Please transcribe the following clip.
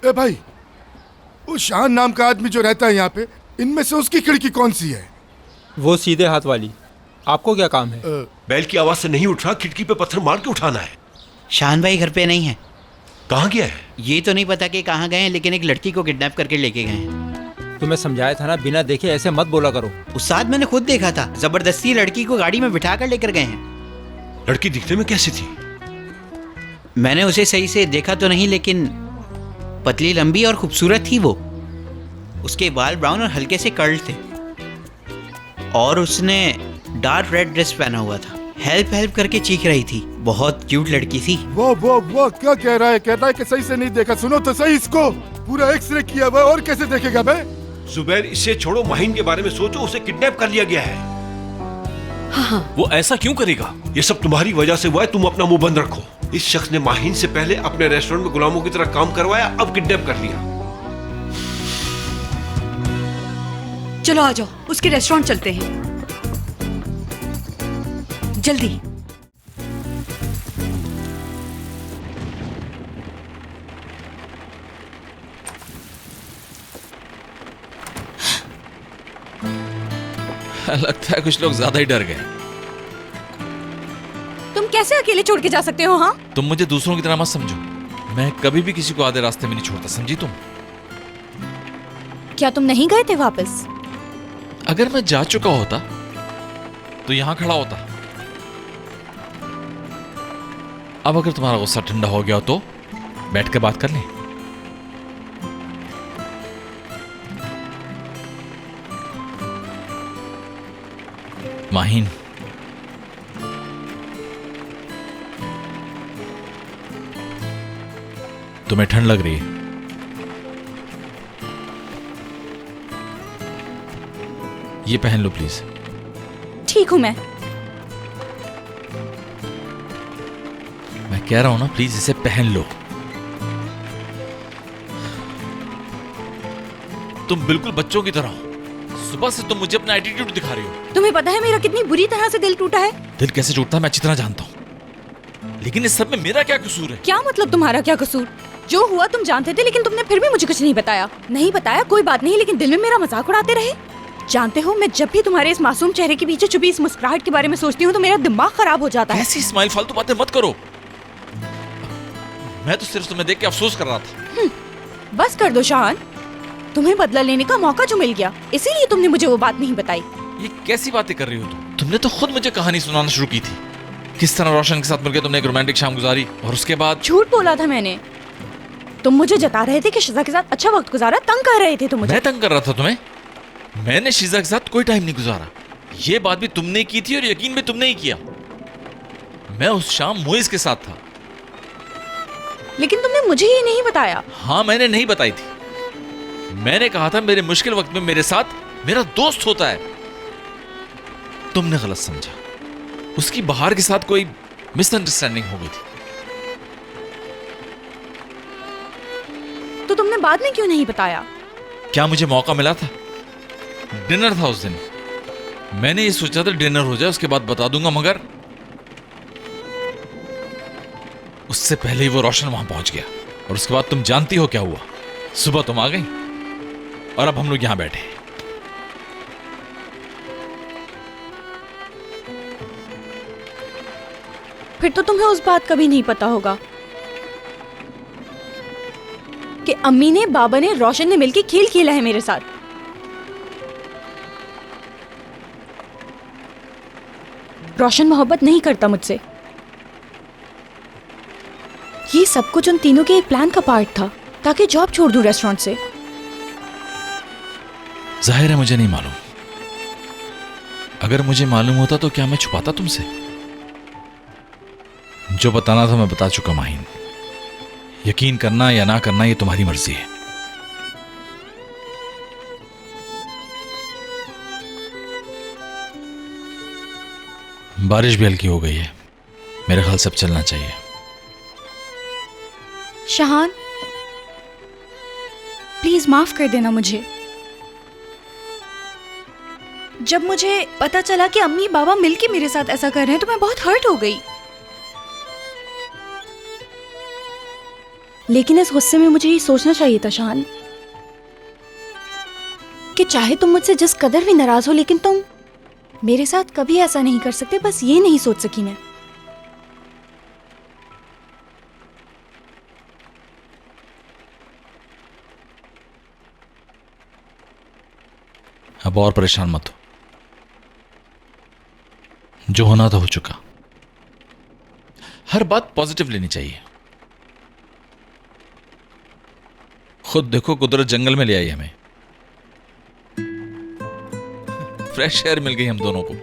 ए भाई, वो शान नाम का आदमी जो रहता है यहाँ पे, इनमें से उसकी खिड़की कौन सी है? वो सीधे हाथ वाली। आपको क्या काम है? बैल की आवाज से नहीं उठ रहा, खिड़की पे पत्थर मार के उठाना है। शान भाई घर पे नहीं है। कहाँ गया है? ये तो नहीं पता कि कहाँ गए हैं, लेकिन एक लड़की को किडनैप करके लेके गए हैं। तुम्हें समझाया था ना, बिना देखे ऐसे मत बोला करो। उस्ताद मैंने खुद देखा था, जबरदस्ती लड़की को गाड़ी में बिठा कर लेकर गए हैं। लड़की दिखने में कैसी थी? मैंने उसे सही से देखा तो नहीं, लेकिन पतली लंबी और खूबसूरत थी वो। उसके बाल ब्राउन और हल्के से कर्ल थे और उसने डार्क रेड ड्रेस पहना हुआ था। हेल्प हेल्प करके चीख रही थी। बहुत क्यूट लड़की थी। वो क्या कह रहा है? कहता है कि सही से नहीं देखा। सुनो तो सही इसको, पूरा एक्सरे किया हुआ, और कैसे देखेगा बे? जुबैर, इसे छोड़ो, माहिन के बारे में सोचो। उसे किडनैप कर लिया गया है। हाँ। वो ऐसा क्यों करेगा? ये सब तुम्हारी वजह से हुआ है। तुम अपना मुंह बंद रखो। इस शख्स ने माहिन से पहले अपने रेस्टोरेंट में गुलामों की तरह काम करवाया, अब किडनैप कर लिया। चलो आ जाओ, उसके रेस्टोरेंट चलते हैं, जल्दी। लगता है कुछ लोग ज्यादा ही डर गए। तुम कैसे अकेले छोड़ के जा सकते हो? हाँ, तुम मुझे दूसरों की तरह मत समझो। मैं कभी भी किसी को आधे रास्ते में नहीं छोड़ता, समझी तुम? क्या तुम नहीं गए थे वापस? अगर मैं जा चुका होता तो यहां खड़ा होता। अब अगर तुम्हारा गुस्सा ठंडा हो गया हो तो बैठ के बात कर लें। माहिन, तुम्हें ठंड लग रही है? ये पहन लो प्लीज। ठीक हूं मैं कह रहा हूं ना, प्लीज इसे पहन लो। तुम बिल्कुल बच्चों की तरह हो। सुबह से तुम मुझे अपना एटीट्यूड दिखा रही हो। तुम्हें पता है मेरा कितनी बुरी तरह से दिल टूटा है? दिल कैसे टूटता है मैं अच्छी तरह जानता हूं, लेकिन इस सब में मेरा क्या कसूर है? क्या मतलब तुम्हारा क्या कसूर? जो हुआ तुम जानते थे, लेकिन तुमने फिर भी मुझे कुछ नहीं बताया। नहीं बताया कोई बात नहीं, लेकिन दिल में मेरा मजाक उड़ाते रहे। जानते हो, मैं जब भी तुम्हारे इस मासूम चेहरे के पीछे छुपी इस मुस्कुराहट के बारे में सोचती हूँ तो मेरा दिमाग खराब हो जाता है। ऐसी स्माइल फालतू बातें मत करो। मैं तो सिर्फ तुम्हें देख के अफसोस कर रहा था। बस कर दो शान, तुम्हें बदला लेने का मौका जो मिल गया, इसीलिए तुमने मुझे वो बात नहीं बताई। ये कैसी बातें कर रही हो तुम? तुमने तो खुद मुझे कहानी सुनाना शुरू की थी। किस तरह रोशन के साथ मिलकर तुमने एक रोमांटिक शाम गुजारी और उसके बाद झूठ बोला था मैंने। तुम मुझे जता रहे थे कि शिजा के साथ अच्छा वक्त गुजारा, तंग कर रहे थे तुम मुझे। मैं तंग कर रहा था तुम्हें? मैंने शिजा के साथ कोई टाइम नहीं गुजारा। ये बात भी तुमने की थी और यकीन भी तुमने ही किया। मैं उस शाम मोइज के साथ था। लेकिन तुमने मुझे ये नहीं बताया। हाँ, मैंने नहीं बताई थी। मैंने कहा था मेरे मुश्किल वक्त में मेरे साथ मेरा दोस्त होता है। तुमने गलत समझा। उसकी बाहर के साथ कोई मिसअंडरस्टैंडिंग हो गई थी। तो तुमने बाद में क्यों नहीं बताया? क्या मुझे मौका मिला था? डिनर था उस दिन। मैंने ये सोचा था डिनर हो जाए उसके बाद बता दूंगा, मगर उससे पहले ही वो रोशन वहां पहुंच गया। और उसके बाद तुम जानती हो क्या हुआ। सुबह तुम आ गई और अब हम लोग यहां बैठे। फिर तो तुम्हें उस बात का भी नहीं पता होगा कि अम्मी ने, बाबा ने, रोशन ने मिलकर खेल खेला है मेरे साथ। रोशन मोहब्बत नहीं करता मुझसे। ये सब कुछ उन तीनों के एक प्लान का पार्ट था, ताकि जॉब छोड़ दूं रेस्टोरेंट से। जाहिर है मुझे नहीं मालूम। अगर मुझे मालूम होता तो क्या मैं छुपाता तुमसे? जो बताना था मैं बता चुका माहिन। यकीन करना या ना करना ये तुम्हारी मर्जी है। बारिश भी हल्की हो गई है। मेरे ख्याल से अब चलना चाहिए। शाहान, प्लीज माफ कर देना मुझे। जब मुझे पता चला कि अम्मी बाबा मिलके मेरे साथ ऐसा कर रहे हैं तो मैं बहुत हर्ट हो गई। लेकिन इस गुस्से में मुझे ये सोचना चाहिए था शान, कि चाहे तुम मुझसे जिस कदर भी नाराज हो, लेकिन तुम मेरे साथ कभी ऐसा नहीं कर सकते। बस ये नहीं सोच सकी मैं। अब और परेशान मत हो, जो होना था हो चुका। हर बात पॉजिटिव लेनी चाहिए। खुद देखो, कुदरत जंगल में ले आई हमें, फ्रेश एयर मिल गई हम दोनों को।